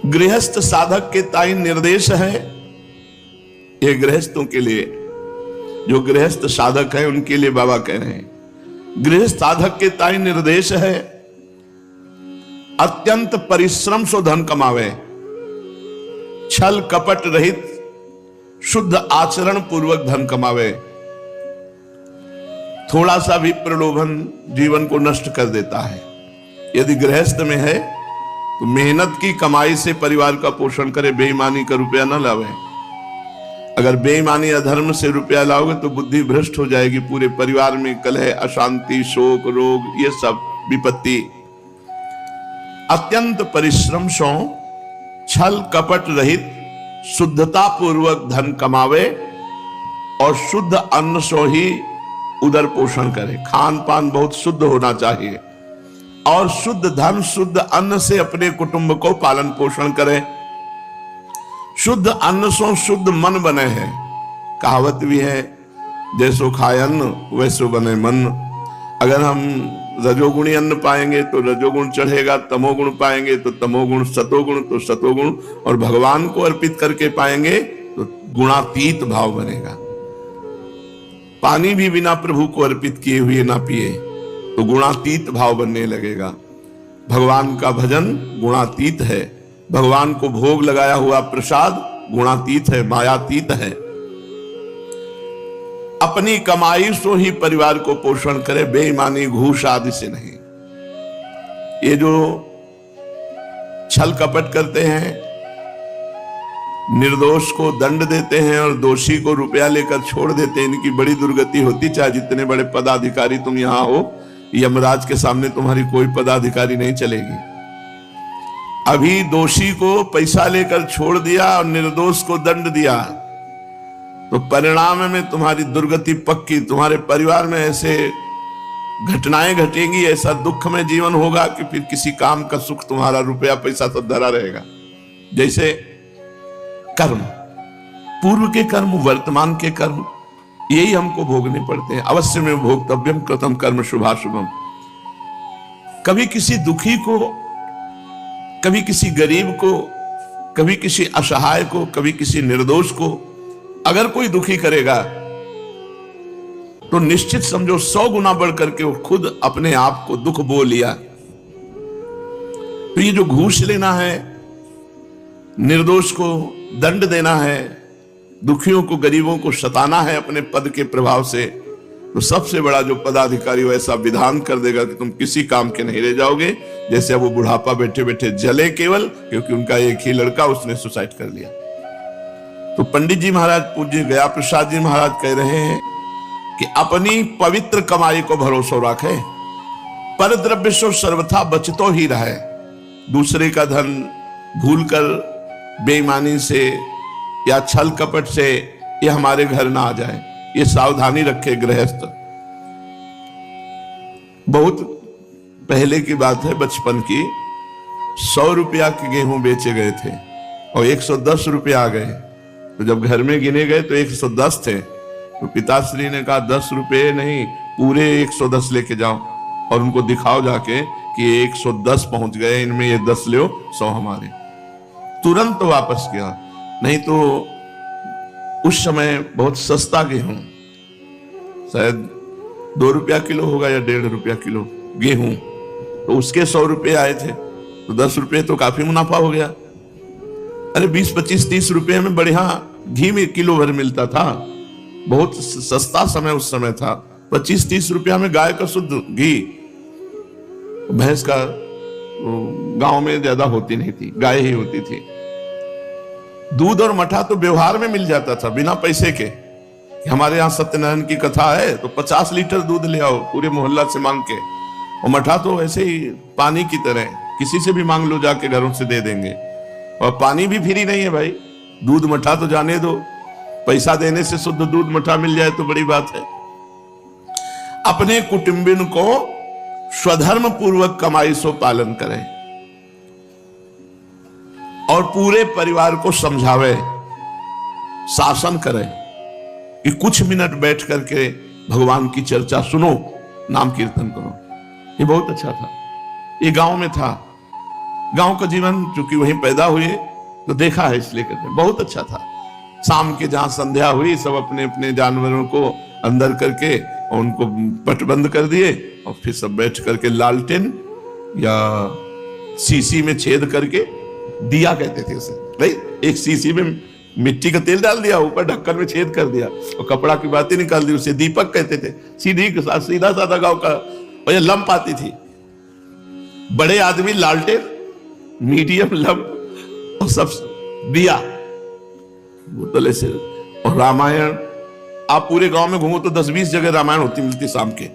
गृहस्थ साधक के ताई निर्देश है, ये गृहस्थों के लिए, जो गृहस्थ साधक है उनके लिए बाबा कह रहे हैं। गृहस्थ साधक के ताई निर्देश है, अत्यंत परिश्रम से धन कमावे, छल कपट रहित शुद्ध आचरण पूर्वक धन कमावे। थोड़ा सा भी प्रलोभन जीवन को नष्ट कर देता है। यदि गृहस्थ में है तो मेहनत की कमाई से परिवार का पोषण करे, बेईमानी का रुपया न लावे। अगर बेईमानी अधर्म से रुपया लाओगे तो बुद्धि भ्रष्ट हो जाएगी, पूरे परिवार में कलह, अशांति, शोक, रोग, ये सब विपत्ति। अत्यंत परिश्रम से छल कपट रहित शुद्धता पूर्वक धन कमावे और शुद्ध अन्न से ही उदर पोषण करे। खान पान बहुत शुद्ध होना चाहिए और शुद्ध धन शुद्ध अन्न से अपने कुटुंब को पालन पोषण करे। शुद्ध अन्न से शुद्ध मन बने हैं, कहावत भी है, जैसो खाए अन्न वैसो बने मन। अगर हम रजोगुणी अन्न पाएंगे तो रजोगुण चढ़ेगा, तमोगुण पाएंगे तो तमोगुण, सतोगुण तो सतोगुण, और भगवान को अर्पित करके पाएंगे तो गुणातीत भाव बनेगा। पानी भी बिना प्रभु को अर्पित किए हुए ना पिए तो गुणातीत भाव बनने लगेगा। भगवान का भजन गुणातीत है, भगवान को भोग लगाया हुआ प्रसाद गुणातीत है, मायातीत है। अपनी कमाई से ही परिवार को पोषण करे, बेईमानी घूस आदि से नहीं। ये जो छल कपट करते हैं, निर्दोष को दंड देते हैं और दोषी को रुपया लेकर छोड़ देते हैं, इनकी बड़ी दुर्गति होती। चाहे जितने बड़े पदाधिकारी तुम यहां हो, यमराज के सामने तुम्हारी कोई पदाधिकारी नहीं चलेगी। अभी दोषी को पैसा लेकर छोड़ दिया और निर्दोष को दंड दिया तो परिणाम में तुम्हारी दुर्गति पक्की। तुम्हारे परिवार में ऐसे घटनाएं घटेंगी, ऐसा दुख में जीवन होगा कि फिर किसी काम का सुख तुम्हारा रुपया पैसा तो धरा रहेगा। जैसे कर्म, पूर्व के कर्म, वर्तमान के कर्म, यही हमको भोगने पड़ते हैं। अवश्य में भोक्तव्यम कृतम कर्म शुभाशुभम। कभी किसी दुखी को, कभी किसी गरीब को, कभी किसी असहाय को, कभी किसी निर्दोष को अगर कोई दुखी करेगा तो निश्चित समझो 100 गुना बढ़ करके वो खुद अपने आप को दुख बो लिया। तो ये जो घूस लेना है, निर्दोष को दंड देना है, दुखियों को, गरीबों को सताना है अपने पद के प्रभाव से, तो सबसे बड़ा जो पदाधिकारी वैसा विधान कर देगा कि तुम किसी काम के नहीं रह जाओगे। जैसे अब वो बुढ़ापा बैठे बैठे जले केवल क्योंकि उनका एक ही लड़का उसने सुसाइड कर लिया। तो पंडित जी महाराज, पूज्य गया प्रसाद जी महाराज कह रहे हैं कि अपनी पवित्र कमाई को भरोसा रखे, पर द्रव्य से सर्वथा बचतो ही रहे। दूसरे का धन भूलकर, बेईमानी से या छल कपट से ये हमारे घर ना आ जाए, ये सावधानी रखे गृहस्थ। बहुत पहले की बात है, बचपन की। 100 रुपया के गेहूं बेचे गए थे और 110 रुपया आ गए। तो जब घर में गिने गए तो 110 थे। तो पिताश्री ने कहा 10 रुपये नहीं, पूरे 110 लेके जाओ और उनको दिखाओ जाके कि 110 पहुंच गए, इनमें ये 10 लो, 100 हमारे। तुरंत वापस किया। नहीं तो उस समय बहुत सस्ता गेहूं, शायद 2 रुपया किलो होगा या 1.5 रुपया किलो गेहूं, तो उसके 100 रुपये आए थे। तो 10 रुपये तो काफी मुनाफा हो गया। अरे 20, 25, 30 रुपये में बढ़िया घी में किलो भर मिलता था। बहुत सस्ता समय उस समय था। 25-30 रुपया में गाय का शुद्ध घी। भैंस का गांव में ज्यादा होती नहीं थी, गाय ही होती थी। दूध और मठा तो व्यवहार में मिल जाता था बिना पैसे के। हमारे यहाँ सत्यनारायण की कथा है तो 50 लीटर दूध ले आओ पूरे मोहल्ला से मांग के, और मठा तो ऐसे ही पानी की तरह, किसी से भी मांग लो जाके, घरों से दे देंगे। और पानी भी फ्री नहीं है भाई, दूध मठा तो जाने दो, पैसा देने से शुद्ध दूध मठा मिल जाए तो बड़ी बात है। अपने कुटुंबिन को स्वधर्म पूर्वक कमाई सो पालन करें और पूरे परिवार को समझावे, शासन करे कि कुछ मिनट बैठ करके भगवान की चर्चा सुनो, नाम कीर्तन करो। ये बहुत अच्छा था। ये गांव में था। गांव का जीवन चूंकि वहीं पैदा हुए तो देखा है, इसलिए कहते हैं बहुत अच्छा था। शाम के जहां संध्या हुई सब अपने अपने जानवरों को अंदर करके और उनको पट बंद कर दिए और फिर सब बैठ करके लालटेन या सीसी में छेद करके, दिया कहते थे उसे भाई, एक सीसी में मिट्टी का तेल डाल दिया, ऊपर ढक्कन में छेद कर दिया और कपड़ा की बातें निकाल दी, उसे दीपक कहते थे। सीधा साधा गांव का। और ये लंप आती थी, बड़े आदमी लालटेन, मीडियम लंप और सब दिया बोतले से। और रामायण आप पूरे गांव में घूमो तो 10-20 जगह रामायण होती मिलती शाम के।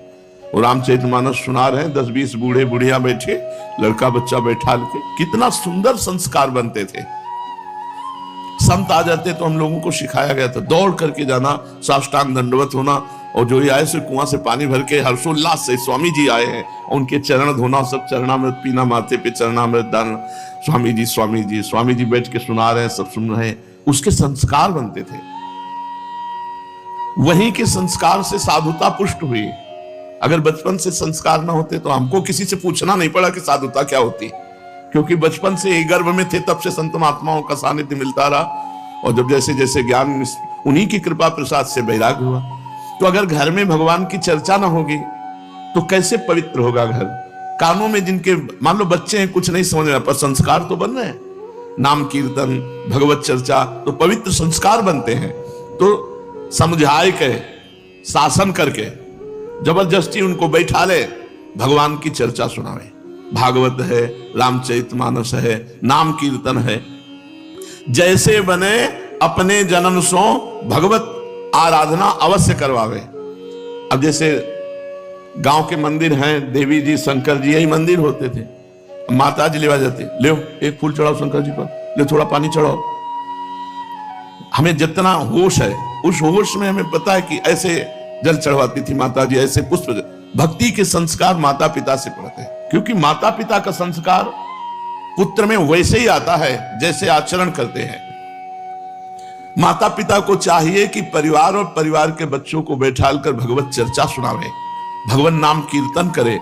और रामचरितमानस सुना रहे हैं, 10-20 बूढ़े बुढ़िया बैठे, लड़का बच्चा बैठा के, कितना सुंदर संस्कार बनते थे। संत आ जाते तो हम लोगों को सिखाया गया था दौड़ करके जाना, साष्टांग दंडवत होना, और जो ही आए से कुआं से पानी भर के हर्षोल्लास से स्वामी जी आए हैं उनके चरण धोना, सब चरणामृत पीना, माथे पे चरणामृत डालना, स्वामी जी स्वामी जी। स्वामी जी बैठ के सुना रहे हैं, सब सुन रहे हैं, उसके संस्कार बनते थे। वहीं के संस्कार से साधुता पुष्ट हुई। अगर बचपन से संस्कार ना होते तो हमको किसी से पूछना नहीं पड़ा कि साधुता क्या होती, क्योंकि बचपन से ही गर्भ में थे, तब से संत महात्माओं का सानिध्य मिलता रहा। और जब जैसे जैसे ज्ञान, उन्हीं की कृपा प्रसाद से वैराग्य हुआ। तो अगर घर में भगवान की चर्चा ना होगी तो कैसे पवित्र होगा घर? कानों में जिनके मान लो बच्चे हैं, कुछ नहीं समझ रहे, पर संस्कार तो बन रहे हैं। नाम कीर्तन, भगवत चर्चा, तो पवित्र संस्कार बनते हैं। तो समझाए के, शासन करके, जबरदस्ती उनको बैठा ले, भगवान की चर्चा सुनावे। भागवत है, रामचरितमानस है, नाम कीर्तन है। जैसे बने अपने जन्म सो भगवत आराधना अवश्य करवावे। अब जैसे गांव के मंदिर हैं, देवी जी, शंकर जी, यही मंदिर होते थे। माता जी लेवा जाते, ले एक फूल चढ़ाओ शंकर जी पर, ले थोड़ा पानी चढ़ाओ। हमें जितना होश है, उस होश में हमें पता है कि ऐसे जल चढ़वाती थी माता जी, ऐसे पुष्प। भक्ति के संस्कार माता पिता से पड़ते हैं, क्योंकि माता पिता का संस्कार पुत्र में वैसे ही आता है जैसे आचरण करते हैं। माता पिता को चाहिए कि परिवार और परिवार के बच्चों को बैठालकर भगवत चर्चा सुनावे, भगवान नाम कीर्तन करे।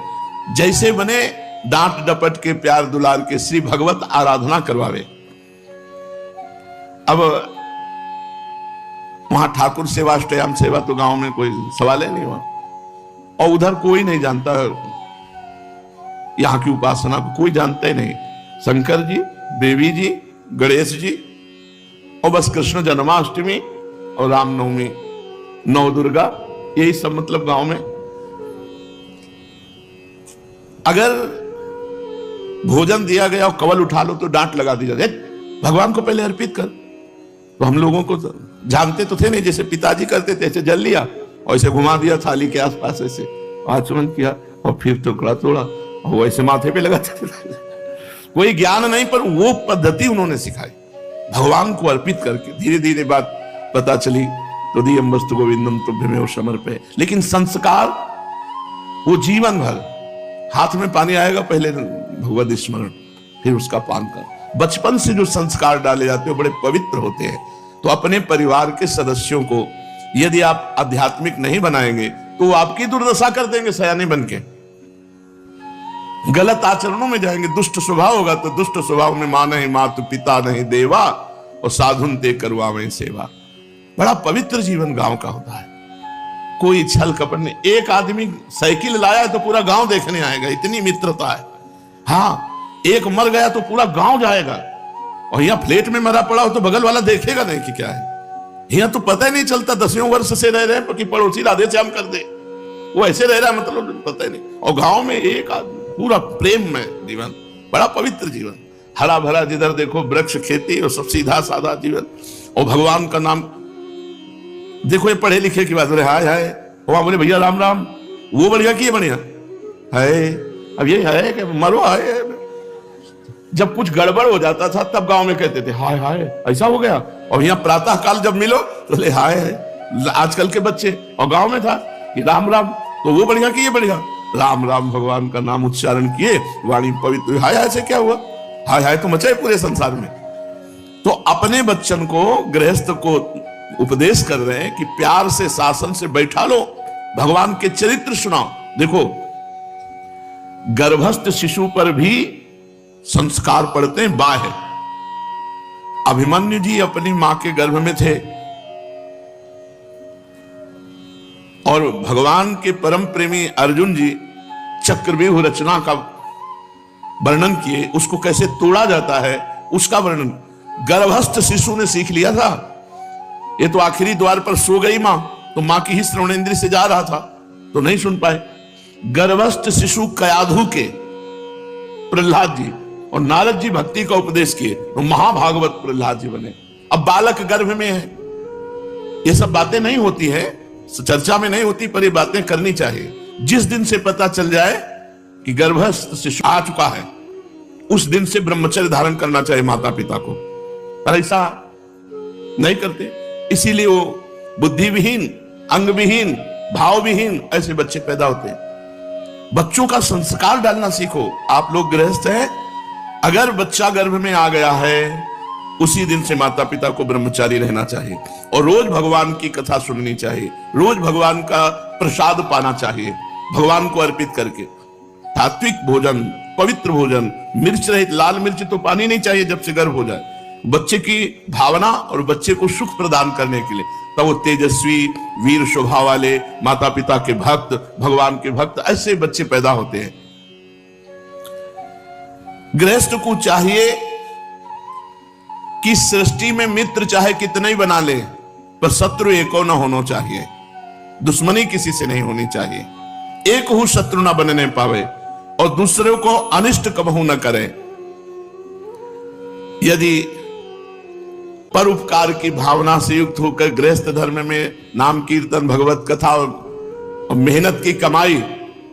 जैसे बने डांट डपट के, प्यार दुलार के श्री भगवत आराधना करवावे। अब वहां ठाकुर सेवा, अष्टयाम सेवा तो गांव में कोई सवाल है नहीं वहां, और उधर कोई नहीं जानता यहाँ की उपासना को, कोई जानता ही नहीं। शंकर जी, देवी जी, गणेश जी, और बस कृष्ण जन्माष्टमी और रामनवमी, नौ दुर्गा, यही सब मतलब गांव में। अगर भोजन दिया गया और कवल उठा लो तो डांट लगा दी जाती, भगवान को पहले अर्पित कर। तो हम लोगों को तो जानते तो थे नहीं, जैसे पिताजी करते थे ऐसे जल लिया और ऐसे घुमा दिया थाली के आसपास, ऐसे आचमन किया और फिर टुकड़ा तोड़ा और वैसे माथे पे लगाते थे। कोई ज्ञान नहीं, पर वो पद्धति उन्होंने सिखाई भगवान को अर्पित करके। धीरे धीरे बात पता चली तो दीयम वस्तु गोविंदम तुभ्यमेव समर्पये। लेकिन संस्कार वो जीवन भर, हाथ में पानी आएगा पहले भगवत स्मरण, फिर उसका पान कर। बचपन से जो संस्कार डाले जाते हैं बड़े पवित्र होते हैं। तो अपने परिवार के सदस्यों को यदि आप आध्यात्मिक नहीं बनाएंगे तो वो आपकी दुर्दशा कर देंगे सयाने बनके, गलत आचरणों में जाएंगे। दुष्ट स्वभाव होगा तो दुष्ट स्वभाव में मां नहीं मातु पिता नहीं देवा, और साधुन ते करवावे सेवा। बड़ा पवित्र जीवन गांव का होता है। कोई छल कपट नहीं। एक आदमी साइकिल लाया है तो पूरा गांव देखने आएगा, इतनी मित्रता है। हाँ, एक मर गया तो पूरा गांव जाएगा, और यहाँ फ्लैट में मरा पड़ा हो तो बगल वाला देखेगा नहीं कि क्या है। यहाँ तो पता ही नहीं चलता, 10वें वर्ष से रह रहे हैं कि पड़ोसी राधे श्याम कर दे, वो ऐसे रह रहा है, मतलब पता ही नहीं। और गांव में एक आदमी पूरा प्रेम में जीवन, बड़ा पवित्र जीवन, हरा भरा, जिधर देखो वृक्ष, खेती, और सब सीधा साधा जीवन। और भगवान का नाम देखो, ये पढ़े लिखे की बात, बोले हाय हाय, वहां बोले भैया राम राम, वो बढ़िया की बढ़िया है। अब ये है कि मरो है। जब कुछ गड़बड़ हो जाता था तब गांव में कहते थे हाय हाय ऐसा हो गया, और यहाँ प्रातः काल जब मिलो तो बोले हाय हाय। आजकल के बच्चे, और गांव में था कि राम राम, तो वो बढ़िया की ये बढ़िया, राम राम भगवान का नाम उच्चारण किए, वाणी पवित्र। हाय हाय से क्या हुआ? हाय हाय तो मचा है पूरे संसार में। तो अपने बच्चन को, गृहस्थ को उपदेश कर रहे हैं कि प्यार से, शासन से बैठा लो, भगवान के चरित्र सुनाओ। देखो, गर्भस्थ शिशु पर भी संस्कार पड़ते हैं बाह्य। अभिमन्यु जी अपनी मां के गर्भ में थे और भगवान के परम प्रेमी अर्जुन जी चक्रव्यूह रचना का वर्णन किए, उसको कैसे तोड़ा जाता है उसका वर्णन गर्भस्थ शिशु ने सीख लिया था। ये तो आखिरी द्वार पर सो गई मां, तो मां की ही श्रवणेंद्रिय से जा रहा था तो नहीं सुन पाए। गर्भस्थ शिशु कयाधु के प्रहलाद जी और नारद जी भक्ति का उपदेश किए तो महाभागवत प्रहलाद जी बने। अब बालक गर्भ में है, ये सब बातें नहीं होती है, चर्चा में नहीं होती, पर ये बातें करनी चाहिए। जिस दिन से पता चल जाए कि गर्भस्थ शिशु आ चुका है, उस दिन से ब्रह्मचर्य धारण करना चाहिए माता पिता को, पर ऐसा नहीं करते। इसीलिए वो बुद्धि विहीन, अंग विहीन, भाव विहीन ऐसे बच्चे पैदा होते हैं। बच्चों का संस्कार डालना सीखो। आप लोग गृहस्थ हैं, अगर बच्चा गर्भ में आ गया है उसी दिन से माता पिता को ब्रह्मचारी रहना चाहिए और रोज भगवान की कथा सुननी चाहिए, रोज भगवान का प्रसाद पाना चाहिए, भगवान को अर्पित करके। सात्विक भोजन, पवित्र भोजन, मिर्च रहित, लाल मिर्च तो पानी नहीं चाहिए जब से गर्भ हो जाए, बच्चे की भावना और बच्चे को सुख प्रदान करने के लिए। तब वो तेजस्वी वीर शोभा वाले माता पिता के भक्त, भगवान के भक्त ऐसे बच्चे पैदा होते हैं। गृहस्थ को चाहिए कि सृष्टि में मित्र चाहे कितने ही बना ले, पर शत्रु एको न होना चाहिए, दुश्मनी किसी से नहीं होनी चाहिए। एक हूं शत्रु न बनने पावे और दूसरों को अनिष्ट कबहू न करे। यदि परोपकार की भावना से युक्त होकर गृहस्थ धर्म में नाम कीर्तन, भगवत कथा और मेहनत की कमाई,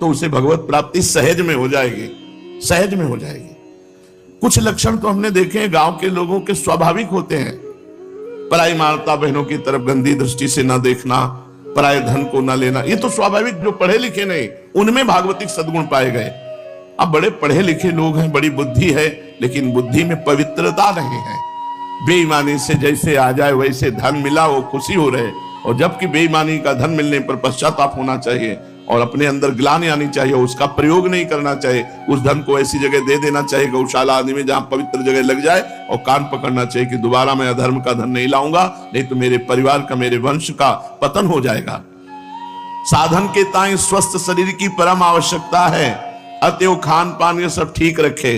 तो उसे भगवत प्राप्ति सहज में हो जाएगी, सहज में हो जाएगी। कुछ लक्षण तो हमने देखे हैं गांव के लोगों के स्वाभाविक होते हैं। पराई माता बहनों की तरफ गंदी दृष्टि से न देखना, पराये धन को न लेना, ये तो स्वाभाविक, जो पढ़े लिखे नहीं उनमें भागवतिक सद्गुण पाए गए। अब बड़े पढ़े लिखे लोग हैं, बड़ी बुद्धि है, लेकिन बुद्धि में पवित्रता नहीं है। बेईमानी से जैसे आ जाए वैसे धन मिला वो खुशी हो रहे, और जबकि बेईमानी का धन मिलने पर पश्चाताप होना चाहिए और अपने अंदर ग्लानि आनी चाहिए, उसका प्रयोग नहीं करना चाहिए। उस धन को ऐसी जगह दे देना चाहिए, गौशाला आदि में, जहां पवित्र जगह लग जाए, और कान पकड़ना चाहिए कि दोबारा मैं अधर्म का धन नहीं लाऊंगा, नहीं तो मेरे परिवार का, मेरे वंश का पतन हो जाएगा। साधन के ताई स्वस्थ शरीर की परम आवश्यकता है, अतएव खान पान ये सब ठीक रखे।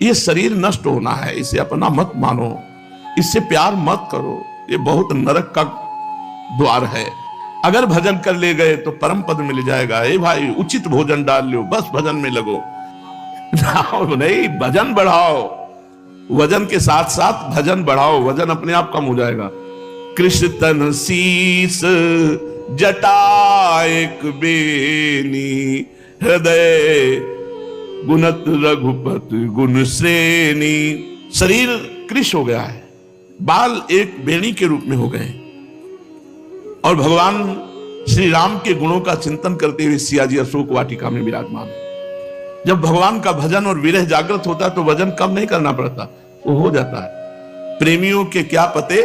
ये शरीर नष्ट होना है, इसे अपना मत मानो, इससे प्यार मत करो, ये बहुत नरक का द्वार है। अगर भजन कर ले गए तो परम पद मिल जाएगा। ए भाई, उचित भोजन डाल लो, बस भजन में लगो। नहीं, भजन बढ़ाओ, वजन के साथ साथ भजन बढ़ाओ, वजन अपने आप कम हो जाएगा। कृष्ण तन शीस जटा एक बेनी, हृदय गुणत रघुपति गुण श्रेणी। शरीर कृष हो गया है, बाल एक बेणी के रूप में हो गए, और भगवान श्री राम के गुणों का चिंतन करते हुए सिया जी अशोक वाटिका में विराजमान है। जब भगवान का भजन और विरह जागृत होता है तो वजन कम नहीं करना पड़ता, वो हो जाता है। प्रेमियों के क्या पते,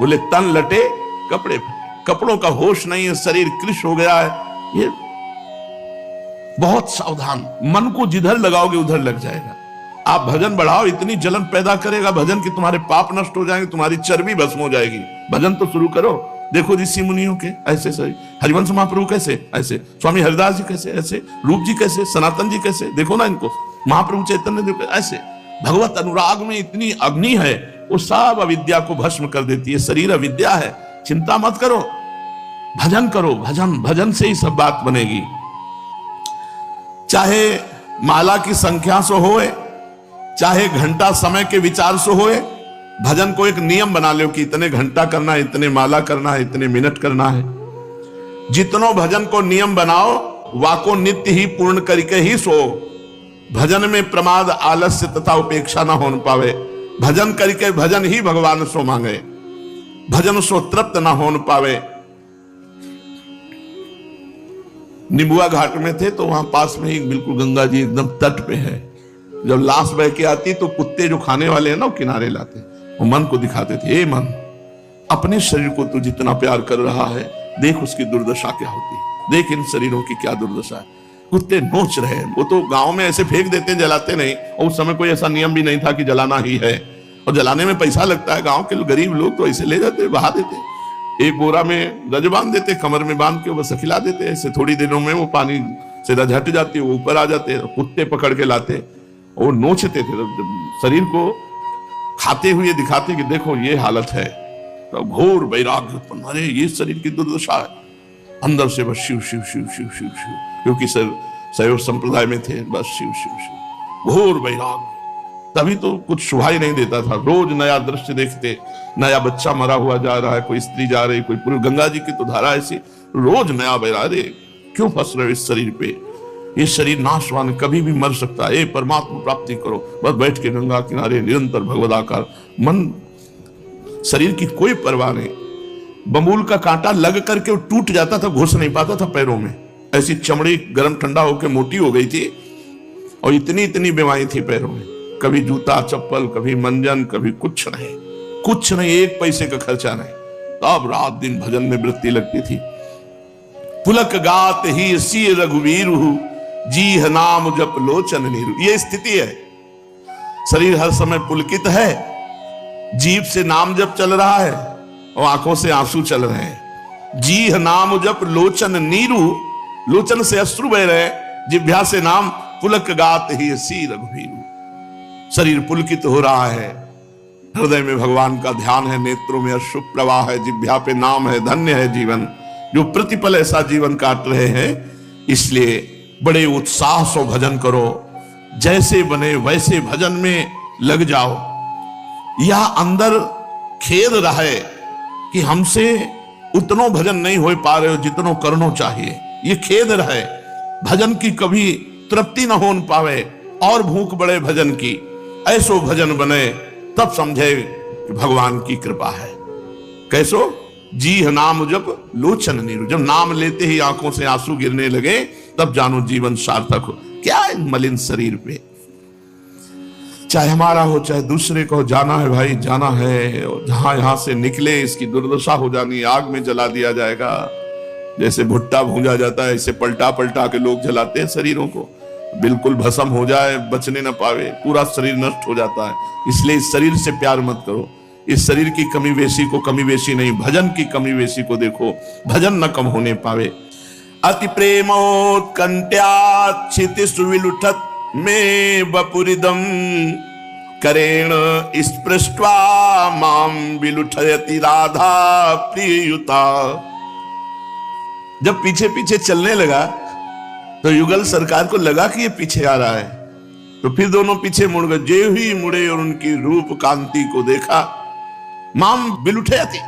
बोले तन लटे कपड़े फटे। कपड़ों का होश नहीं है, शरीर कृष हो गया है। ये बहुत सावधान, मन को जिधर लगाओगे उधर लग जाएगा। आप भजन बढ़ाओ, इतनी जलन पैदा करेगा भजन कि तुम्हारे पाप नष्ट हो जाएंगे, तुम्हारी चर्बी भस्म हो जाएगी। भजन तो शुरू करो। देखो ऋषि मुनियों के ऐसे, सही हरिवंश महाप्रभु कैसे ऐसे, स्वामी हरिदास जी कैसे ऐसे, रूप जी कैसे, सनातन जी कैसे, देखो ना इनको, महाप्रभु चैतन्य देव ऐसे। भगवत अनुराग में इतनी अग्नि है, वो सब अविद्या को भस्म कर देती है। शरीर अविद्या है, चिंता मत करो, भजन करो। भजन भजन से ही सब बात बनेगी। चाहे माला की संख्या से होए, चाहे घंटा समय के विचार से होए, भजन को एक नियम बना लो कि इतने घंटा करना है, इतने माला करना है, इतने मिनट करना है। जितनो भजन को नियम बनाओ, वाको नित्य ही पूर्ण करके ही सो। भजन में प्रमाद, आलस्य तथा उपेक्षा ना हो पावे। भजन करके भजन ही भगवान सो मांगे, भजन सो तृप्त ना हो पावे। निबुआ घाट में थे तो वहां पास में ही बिल्कुल गंगा जी एकदम तट पे है। जब लाश बह के आती तो कुत्ते जो खाने वाले हैं ना, वो किनारे लाते, वो मन को दिखाते थे, ए मन, अपने शरीर को तू जितना प्यार कर रहा है, देख उसकी दुर्दशा क्या होती है, देख इन शरीरों की क्या दुर्दशा है। कुत्ते नोच रहे हैं। वो तो गांव में ऐसे फेंक देते, जलाते नहीं, और उस समय कोई ऐसा नियम भी नहीं था कि जलाना ही है, और जलाने में पैसा लगता है। गांव के गरीब लोग तो ऐसे ले जाते, बहा देते, एक बोरा में रज बांध देते, कमर में बांध के बस खिला देते। ऐसे थोड़ी दिनों में वो पानी से रज हट जाती है, वो ऊपर आ जाते, कुत्ते पकड़ के लाते, वो नोचते थे, शरीर को खाते हुए दिखाते कि देखो ये हालत है। तो घोर वैराग्य उत्पन्न, अरे ये शरीर की दुर्दशा है। अंदर से बस शिव शिव शिव शिव शिव शिव, क्योंकि शैव संप्रदाय में थे, बस शिव शिव शिव, घोर वैराग्य। तभी तो कुछ सुहाई नहीं देता था। रोज नया दृश्य देखते, नया बच्चा मरा हुआ जा रहा है, कोई स्त्री जा रही, कोई पुरुष, गंगा जी की तो धारा ऐसी, रोज नया वैराग्य। क्यों फंस रहे हो इस शरीर पे? ये शरीर नाशवान, कभी भी मर सकता है। परमात्मा प्राप्ति करो, बस बैठ के गंगा किनारे निरंतर भगवदाकार मन, शरीर की कोई परवाह नहीं। बमूल का कांटा लग करके टूट जाता था, घुस नहीं पाता था पैरों में, ऐसी चमड़ी गर्म ठंडा होकर मोटी हो गई थी, और इतनी इतनी बीमारी थी पैरों में। कभी जूता चप्पल, कभी मंजन, कभी कुछ नहीं, कुछ नहीं, एक पैसे का खर्चा नहीं। तब रात दिन भजन में वृत्ति लगती थी। पुलक गात ही सी रघुवीर, जी नाम जप लोचन नीरू। ये स्थिति है, शरीर हर समय पुलकित है, जीभ से नाम जप चल रहा है और आंखों से आंसू चल रहे हैं। जी नाम जप लोचन नीरू, लोचन से अश्रु बह रहे, जिह्वा से नाम, पुलक गात ही सी रघुवीर। शरीर पुलकित हो रहा है, हृदय में भगवान का ध्यान है, नेत्रों में अश्रु प्रवाह है, जिह्वा पे नाम है, धन्य है जीवन, जो प्रतिपल ऐसा जीवन काट रहे हैं। इसलिए बड़े उत्साह से भजन करो, जैसे बने वैसे भजन में लग जाओ। यह अंदर खेद रहे कि हमसे उतनो भजन नहीं हो पा रहे हो जितनो करनो चाहिए, ये खेद रहे, भजन की कभी तृप्ति न हो पावे, और भूख बढ़े भजन की, ऐसो भजन बने, तब समझे कि भगवान की कृपा है। कैसो? जी नाम जप लोचन नीरू, जब नाम लेते ही आंखों से आंसू गिरने लगे, तब जानो जीवन सार्थक हो। क्या है मलिन शरीर पे, चाहे हमारा हो चाहे दूसरे को, जाना है भाई, जाना है, और जहां यहां से निकले इसकी दुर्दशा हो जानी, आग में जला दिया जाएगा। जैसे भुट्टा भूंजा जाता है, ऐसे पलटा पलटा के लोग जलाते हैं शरीरों को, बिल्कुल भस्म हो जाए, बचने न पावे, पूरा शरीर नष्ट हो जाता है। इसलिए इस शरीर से प्यार मत करो, इस शरीर की कमी बेसी को कमी बेसी नहीं, भजन की कमी बेसी को देखो, भजन न कम होने पावे। अति प्रेमोत्कंठ्याच्छिति सुविलुठत में बपुरिदम, करेण स्पृष्ट्वा माम विलुठयति राधा प्रियुता। जब पीछे पीछे चलने लगा तो युगल सरकार को लगा कि ये पीछे आ रहा है, तो फिर दोनों पीछे मुड़ गए। जे ही मुड़े और उनकी रूप कांति को देखा, माम विलुठयति,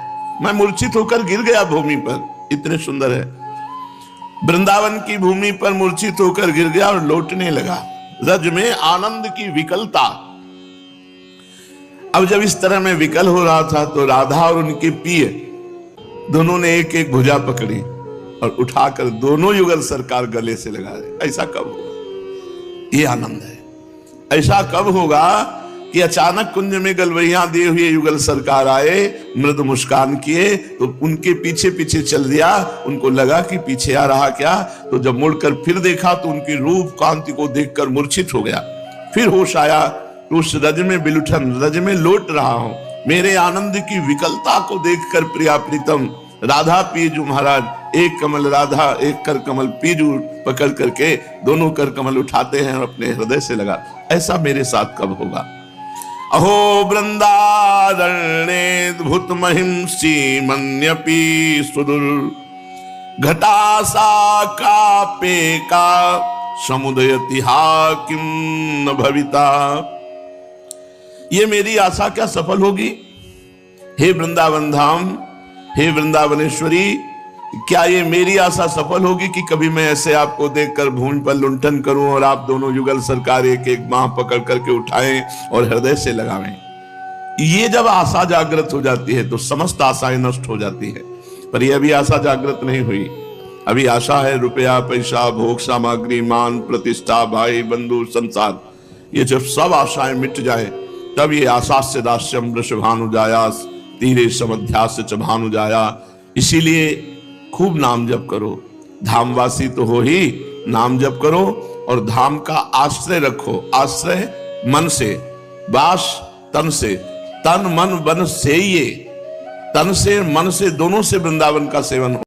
मैं मूर्छित होकर गिर गया भूमि पर। इतने सुंदर है, वृंदावन की भूमि पर मूर्छित होकर गिर गया और लौटने लगा। रज में आनंद की विकलता। अब जब इस तरह में विकल हो रहा था तो राधा और उनके पिए दोनों ने एक एक भुजा पकड़ी और उठाकर दोनों युगल सरकार गले से लगा रहे। ऐसा कब होगा? ये आनंद है। ऐसा कब होगा कि अचानक कुंज में गलवैया दिए हुए युगल सरकार आए, मृदु मुस्कान किए, तो उनके पीछे पीछे चल दिया। उनको लगा कि पीछे आ रहा क्या, तो जब मुड़कर फिर देखा तो उनकी रूप कांति को देखकर मूर्छित हो गया। फिर होश आया, उस रज में बिलुठन, रज में लौट रहा हूं, मेरे आनंद की विकलता को देखकर प्रिया प्रीतम राधा पीजू महाराज, एक कमल राधा एक कर कमल पीजू पकड़ करके दोनों कर कमल उठाते हैं और अपने हृदय से लगा। ऐसा मेरे साथ कब होगा? अहो वृंदारण्ये भूत महिंसी मन्यपि सुदूर, घटासा कापे का समुदयति हा किम न भविता। ये मेरी आशा क्या सफल होगी? हे वृंदावन धाम, हे वृंदावनेश्वरी, क्या ये मेरी आशा सफल होगी कि कभी मैं ऐसे आपको देखकर भूमि पर लुंठन करूं और आप दोनों युगल सरकार एक एक बांह पकड़ करके उठाएं और हृदय से लगावें? ये जब आशा जागृत हो जाती है तो समस्त आशाएं नष्ट हो जाती है। पर यह अभी आशा जागृत नहीं हुई। अभी आशा है रुपया पैसा भोग सामग्री मान प्रतिष्ठा भाई बंधु संसार, ये जब सब आशाएं मिट जाए तब ये आशा से दास्यम वृषभानुजाया तीरे समध्यास च भानुजाया। इसीलिए खूब नाम जप करो। धामवासी तो हो ही, नाम जप करो और धाम का आश्रय रखो। आश्रय मन से, वास तन से, तन मन वन से, ये तन से मन से दोनों से वृंदावन का सेवन हो।